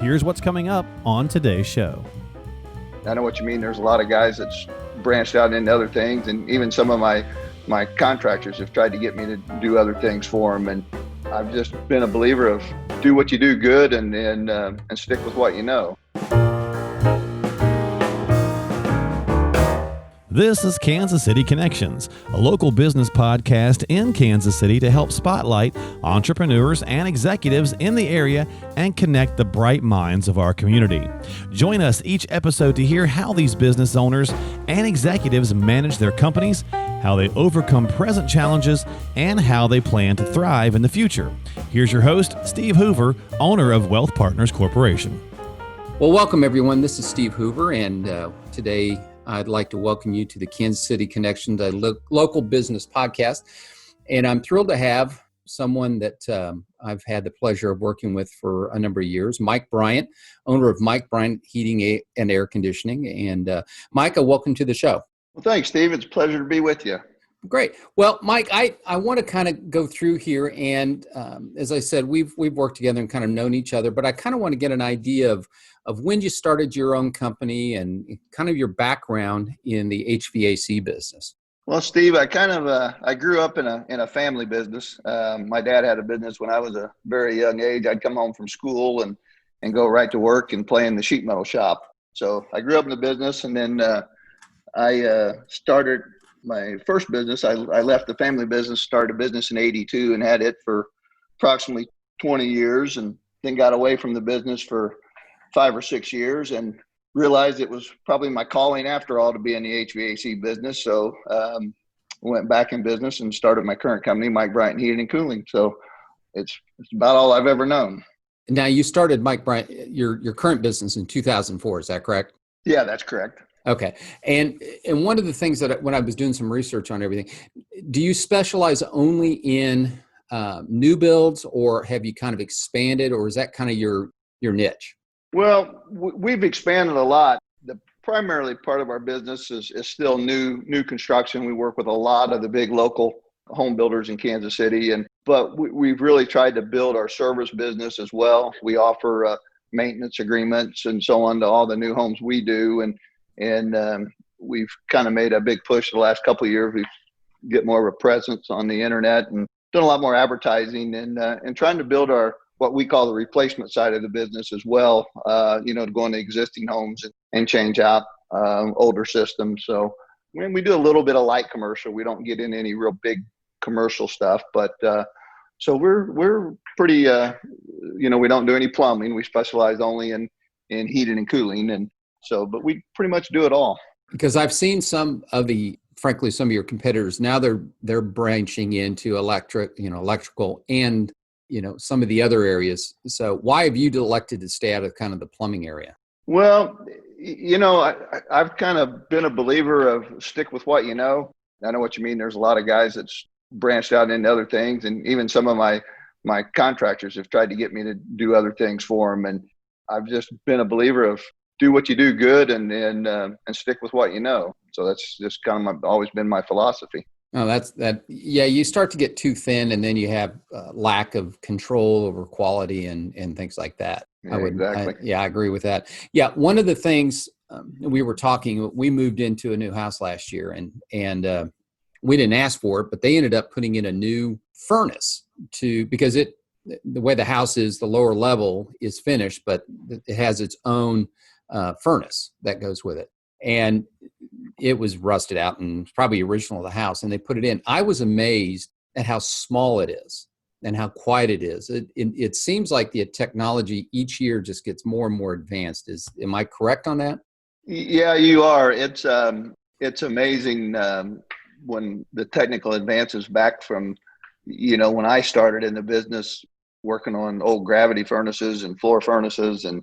Here's what's coming up on today's show. I know what you mean. There's a lot of guys that's branched out into other things, and even some of my contractors have tried to get me to do other things for them. And I've just been a believer of do what you do good and stick with what you know. This is Kansas City Connections, a local business podcast in Kansas City to help spotlight entrepreneurs and executives in the area and connect the bright minds of our community. Join us each episode to hear how these business owners and executives manage their companies, how they overcome present challenges, and how they plan to thrive in the future. Here's your host, Steve Hoover, owner of Wealth Partners Corporation. Well, welcome everyone. This is Steve Hoover, and today I'd like to welcome you to the Kansas City Connections, a local business podcast. And I'm thrilled to have someone that I've had the pleasure of working with for a number of years, Mike Bryant, owner of Mike Bryant Heating and Air Conditioning. And Micah, welcome to the show. Well, thanks, Steve. It's a pleasure to be with you. Great. Well, Mike, I want to kind of go through here. And as I said, we've worked together and kind of known each other, but I kind of want to get an idea of when you started your own company and kind of your background in the HVAC business. Well, Steve, I grew up in a family business. My dad had a business when I was a very young age. I'd come home from school and go right to work and play in the sheet metal shop. So I grew up in the business, and then I started my first business. I left the family business, started a business in 82 and had it for approximately 20 years, and then got away from the business for 5 or 6 years and realized it was probably my calling after all to be in the HVAC business. So went back in business and started my current company, Mike Bryant Heating and Cooling. So it's about all I've ever known. Now, you started Mike Bryant, your current business, in 2004. Is that correct? Yeah, that's correct. Okay. And one of the things that when I was doing some research on everything, do you specialize only in new builds, or have you kind of expanded, or is that kind of your niche? Well, we've expanded a lot. The primarily part of our business is still new construction. We work with a lot of the big local home builders in Kansas City, but we've really tried to build our service business as well. We offer maintenance agreements and so on to all the new homes we do, and we've kind of made a big push the last couple of years. We get more of a presence on the internet and done a lot more advertising and trying to build our what we call the replacement side of the business as well, to go into existing homes and change out older systems. So when we do a little bit of light commercial, we don't get into any real big commercial stuff, but so we're pretty, we don't do any plumbing. We specialize only in heating and cooling. And so, but we pretty much do it all. Because I've seen some of your competitors, now they're branching into electrical and some of the other areas. So why have you elected to stay out of kind of the plumbing area? Well, I've kind of been a believer of stick with what you know. I know what you mean. There's a lot of guys that's branched out into other things, and even some of my contractors have tried to get me to do other things for them. And I've just been a believer of do what you do good and stick with what you know. So that's just kind of always been my philosophy. Oh, yeah, you start to get too thin, and then you have lack of control over quality and things like that. Yeah, exactly. I agree with that. Yeah, one of the things we were talking, we moved into a new house last year, and we didn't ask for it, but they ended up putting in a new furnace because the way the house is, the lower level is finished, but it has its own furnace that goes with it. And it was rusted out and probably original to the house, and they put it in. I was amazed at how small it is and how quiet it is. It seems like the technology each year just gets more and more advanced. Am I correct on that? Yeah, you are. It's amazing when the technical advances back from, when I started in the business working on old gravity furnaces and floor furnaces, and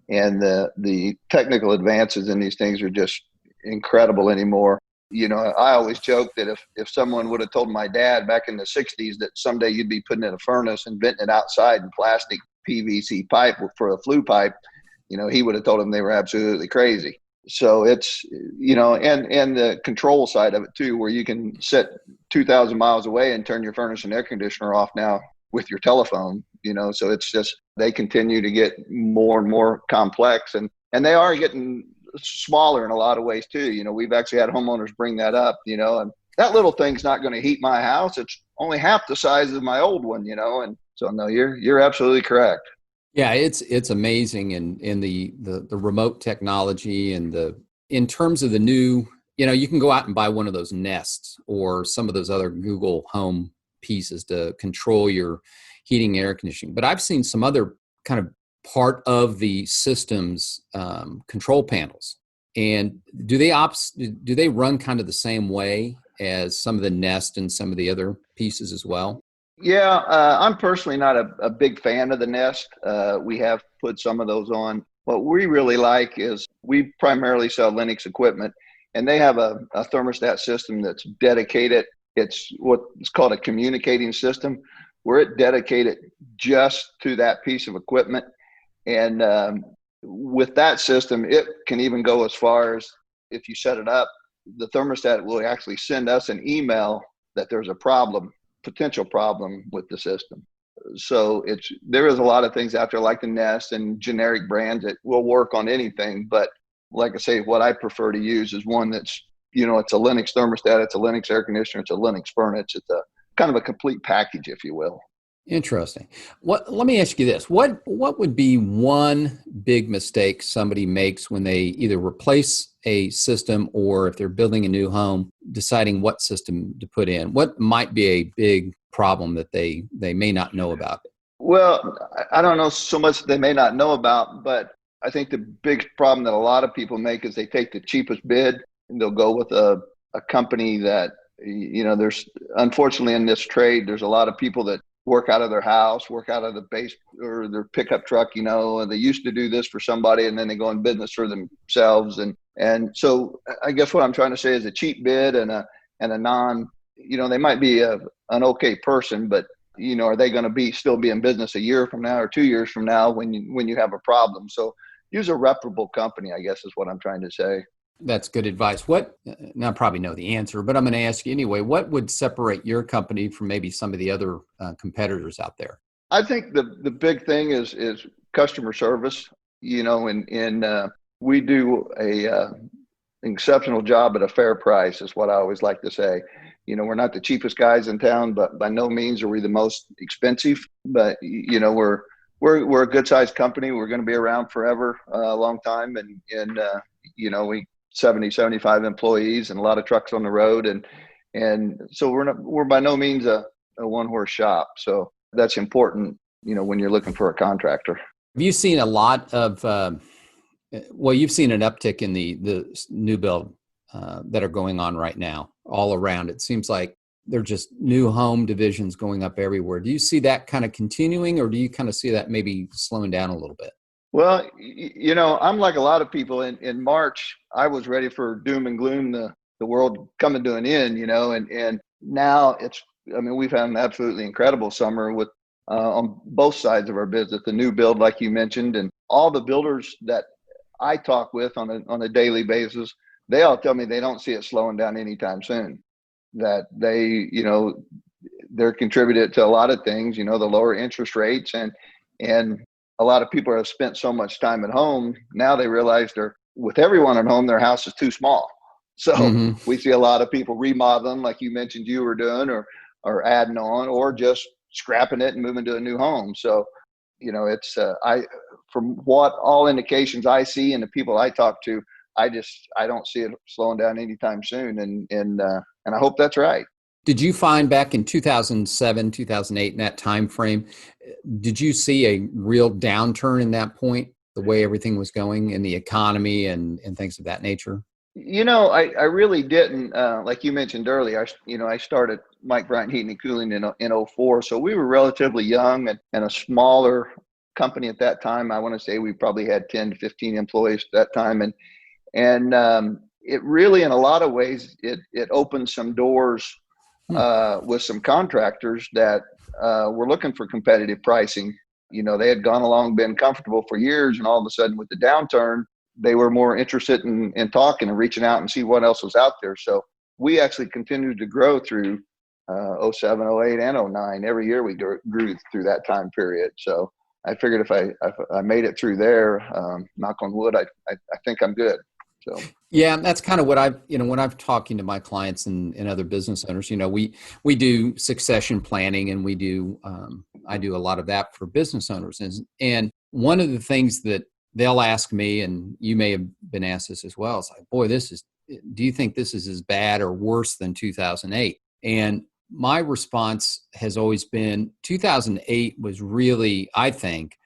the technical advances in these things are just incredible anymore. I always joke that if someone would have told my dad back in the 60s that someday you'd be putting in a furnace and venting it outside in plastic PVC pipe for a flue pipe, he would have told him they were absolutely crazy. So it's, and the control side of it too, where you can sit 2,000 miles away and turn your furnace and air conditioner off now with your telephone. So it's just, they continue to get more and more complex, and they are getting smaller in a lot of ways too. We've actually had homeowners bring that up, and that little thing's not going to heat my house. It's only half the size of my old one, and so no, you're absolutely correct. Yeah, it's amazing in the remote technology and in terms of the new, you can go out and buy one of those Nests or some of those other Google Home pieces to control your heating and air conditioning. But I've seen some other kind of part of the system's control panels. And do they run kind of the same way as some of the Nest and some of the other pieces as well? Yeah, I'm personally not a big fan of the Nest. We have put some of those on. What we really like is we primarily sell Linux equipment, and they have a thermostat system that's dedicated. It's what's called a communicating system, where it dedicated just to that piece of equipment. And with that system, it can even go as far as, if you set it up, the thermostat will actually send us an email that there's a potential problem with the system. So there is a lot of things out there like the Nest and generic brands that will work on anything. But like I say, what I prefer to use is one that's, it's a Linux thermostat, it's a Linux air conditioner, it's a Linux furnace. It's a kind of a complete package, if you will. Interesting. Let me ask you this. What would be one big mistake somebody makes when they either replace a system or if they're building a new home, deciding what system to put in? What might be a big problem that they may not know about? Well, I don't know so much they may not know about, but I think the big problem that a lot of people make is they take the cheapest bid and they'll go with a company that, there's, unfortunately in this trade, there's a lot of people that work out of their house, work out of the base or their pickup truck, and they used to do this for somebody and then they go in business for themselves. And so I guess what I'm trying to say is a cheap bid and a non, they might be an okay person, but are they going to still be in business a year from now or 2 years from now when you have a problem? So use a reputable company, I guess is what I'm trying to say. That's good advice. Now I probably know the answer, but I'm going to ask you anyway, what would separate your company from maybe some of the other competitors out there? I think the big thing is customer service, and we do a exceptional job at a fair price is what I always like to say. We're not the cheapest guys in town, but by no means are we the most expensive, but we're a good sized company. We're going to be around forever, a long time. And we 75 employees and a lot of trucks on the road. And so we're by no means a one horse shop. So that's important, when you're looking for a contractor. Have you seen a lot of, you've seen an uptick in the new build that are going on right now all around. It seems like they're just new home divisions going up everywhere. Do you see that kind of continuing, or do you kind of see that maybe slowing down a little bit? Well, I'm like a lot of people. In March, I was ready for doom and gloom, the world coming to an end, and now we've had an absolutely incredible summer with on both sides of our business, the new build, like you mentioned, and all the builders that I talk with on a daily basis, they all tell me they don't see it slowing down anytime soon, that they're contributed to a lot of things, the lower interest rates and a lot of people have spent so much time at home. Now they realize with everyone at home, their house is too small. So we see a lot of people remodeling, like you mentioned you were doing, or adding on, or just scrapping it and moving to a new home. So, it's from what all indications I see and the people I talk to, I don't see it slowing down anytime soon. And I hope that's right. Did you find back in 2007, 2008, in that time frame, did you see a real downturn in that point, the way everything was going in the economy and things of that nature? I really didn't. Like you mentioned earlier, I started Mike Bryant Heating and Cooling in 2004. So we were relatively young and a smaller company at that time. I want to say we probably had 10 to 15 employees at that time. And it really, in a lot of ways, it opened some doors with some contractors that were looking for competitive pricing. They had gone along, been comfortable for years, and all of a sudden with the downturn, they were more interested in talking and reaching out and see what else was out there. So we actually continued to grow through 07, '08, and '09. Every year we grew through that time period. So I figured if I made it through there, knock on wood, I think I'm good. So yeah, that's kind of what when I'm talking to my clients and other business owners, we do succession planning, and I do a lot of that for business owners. And one of the things that they'll ask me, and you may have been asked this as well, it's like, boy, do you think this is as bad or worse than 2008? And my response has always been 2008 was really, I think,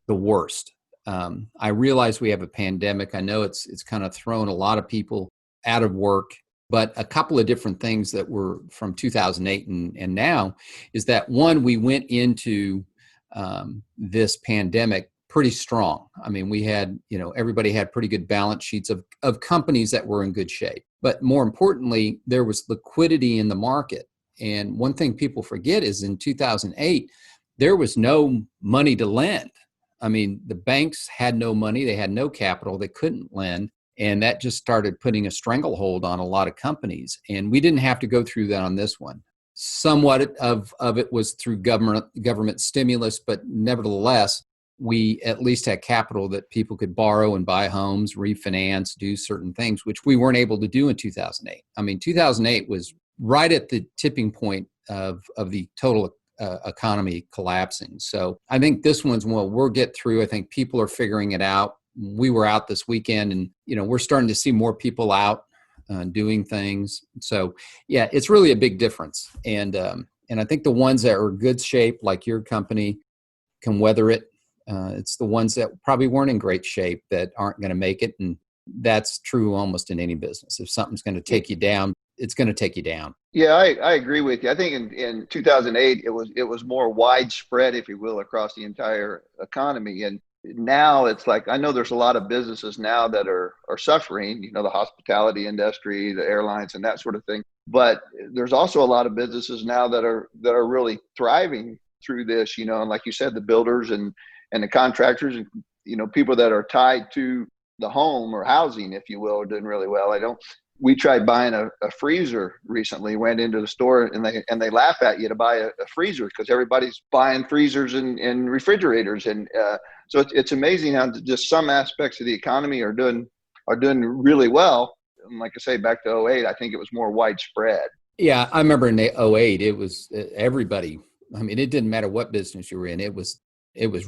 the worst. I realize we have a pandemic. I know it's kind of thrown a lot of people out of work, but a couple of different things that were from 2008 and now is that, one, we went into this pandemic pretty strong. I mean, we had, everybody had pretty good balance sheets of companies that were in good shape. But more importantly, there was liquidity in the market. And one thing people forget is in 2008, there was no money to lend. I mean, the banks had no money, they had no capital, they couldn't lend. And that just started putting a stranglehold on a lot of companies. And we didn't have to go through that on this one. Somewhat of it was through government stimulus, but nevertheless, we at least had capital that people could borrow and buy homes, refinance, do certain things, which we weren't able to do in 2008. I mean, 2008 was right at the tipping point of the total economy collapsing. So I think this one's one we'll get through. I think people are figuring it out. We were out this weekend, and we're starting to see more people out doing things. So yeah, it's really a big difference. And I think the ones that are in good shape, like your company, can weather it. It's the ones that probably weren't in great shape that aren't going to make it. And that's true almost in any business. If something's going to take you down, it's going to take you down. Yeah, I agree with you. I think in 2008, it was more widespread, if you will, across the entire economy. And now it's like, I know there's a lot of businesses now that are suffering, the hospitality industry, the airlines, and that sort of thing. But there's also a lot of businesses now that are really thriving through this, and like you said, the builders and the contractors and, people that are tied to the home or housing, if you will, are doing really well. We tried buying a freezer recently, went into the store and they laugh at you to buy a freezer because everybody's buying freezers and refrigerators. And so it's amazing how just some aspects of the economy are doing really well. And like I say, back to '08, I think it was more widespread. Yeah, I remember in '08, it was everybody. I mean, it didn't matter what business you were in. It was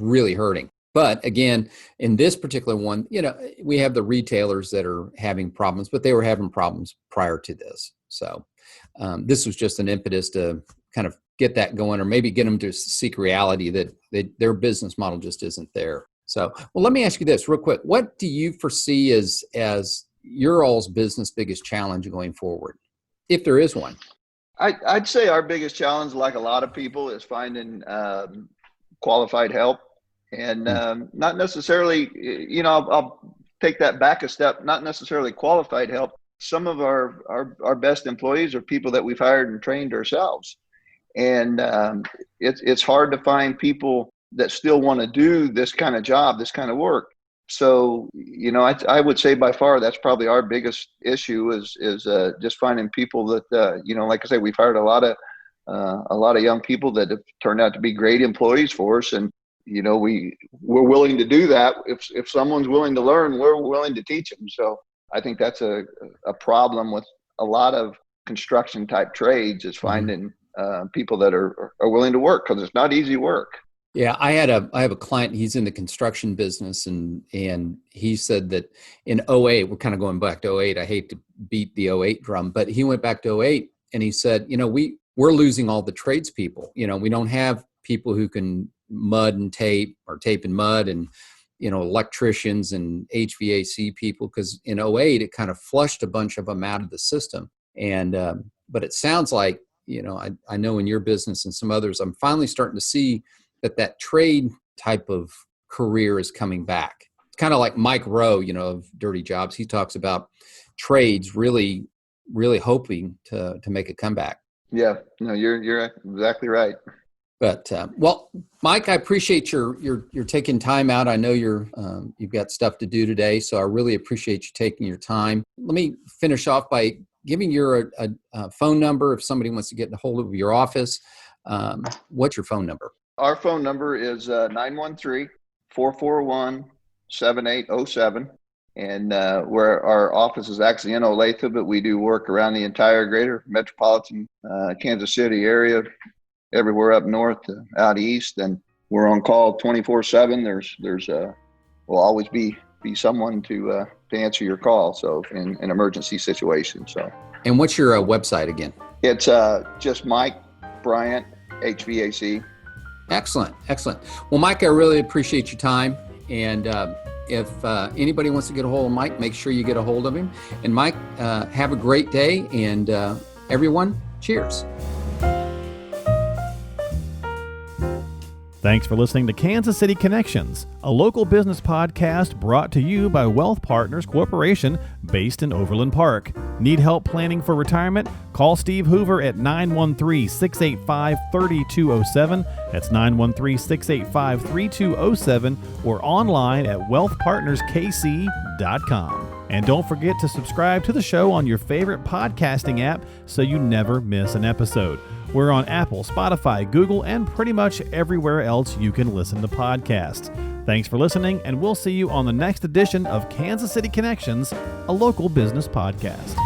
really hurting. But again, in this particular one, we have the retailers that are having problems, but they were having problems prior to this. So this was just an impetus to kind of get that going, or maybe get them to seek reality that their business model just isn't there. So, well, let me ask you this real quick. What do you foresee as your all's business biggest challenge going forward, if there is one? I'd say our biggest challenge, like a lot of people, is finding qualified help. And not necessarily, I'll take that back a step, not necessarily qualified help. Some of our best employees are people that we've hired and trained ourselves. And it's hard to find people that still want to do this kind of job, this kind of work. So, I would say by far that's probably our biggest issue is just finding people that, like I say, we've hired a lot of young people that have turned out to be great employees for us. And we're willing to do that. If someone's willing to learn, we're willing to teach them. So I think that's a problem with a lot of construction type trades is finding people that are willing to work, because it's not easy work. Yeah, I have a client. He's in the construction business, and he said that in '08, we're kind of going back to '08. I hate to beat the '08 drum, but he went back to '08 and he said, we're losing all the tradespeople. We don't have people who can mud and tape, or tape and mud, and electricians and HVAC people, because in '08 it kind of flushed a bunch of them out of the system. And but it sounds like I know in your business and some others, I'm finally starting to see that trade type of career is coming back. It's kind of like Mike Rowe, of Dirty Jobs. He talks about trades really hoping to make a comeback. Yeah, no, you're exactly right. But well, Mike, I appreciate you're taking time out. I know you've got stuff to do today, so I really appreciate you taking your time. Let me finish off by give me your phone number if somebody wants to get a hold of your office. What's your phone number? Our phone number is 913-441-7807. And where our office is actually in Olathe, but we do work around the entire greater metropolitan Kansas City area, everywhere up north, out east, and we're on call 24/7. There's will always be someone to answer your call. So in an emergency situation. So. And what's your website again? It's just Mike Bryant HVAC. Excellent. Well, Mike, I really appreciate your time. And if anybody wants to get a hold of Mike, make sure you get a hold of him. And Mike, have a great day. And everyone, cheers. Thanks for listening to Kansas City Connections, a local business podcast brought to you by Wealth Partners Corporation based in Overland Park. Need help planning for retirement? Call Steve Hoover at 913-685-3207. That's 913-685-3207 or online at wealthpartnerskc.com. And don't forget to subscribe to the show on your favorite podcasting app so you never miss an episode. We're on Apple, Spotify, Google, and pretty much everywhere else you can listen to podcasts. Thanks for listening, and we'll see you on the next edition of Kansas City Connections, a local business podcast.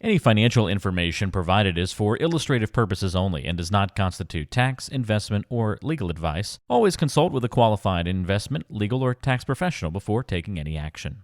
Any financial information provided is for illustrative purposes only and does not constitute tax, investment, or legal advice. Always consult with a qualified investment, legal, or tax professional before taking any action.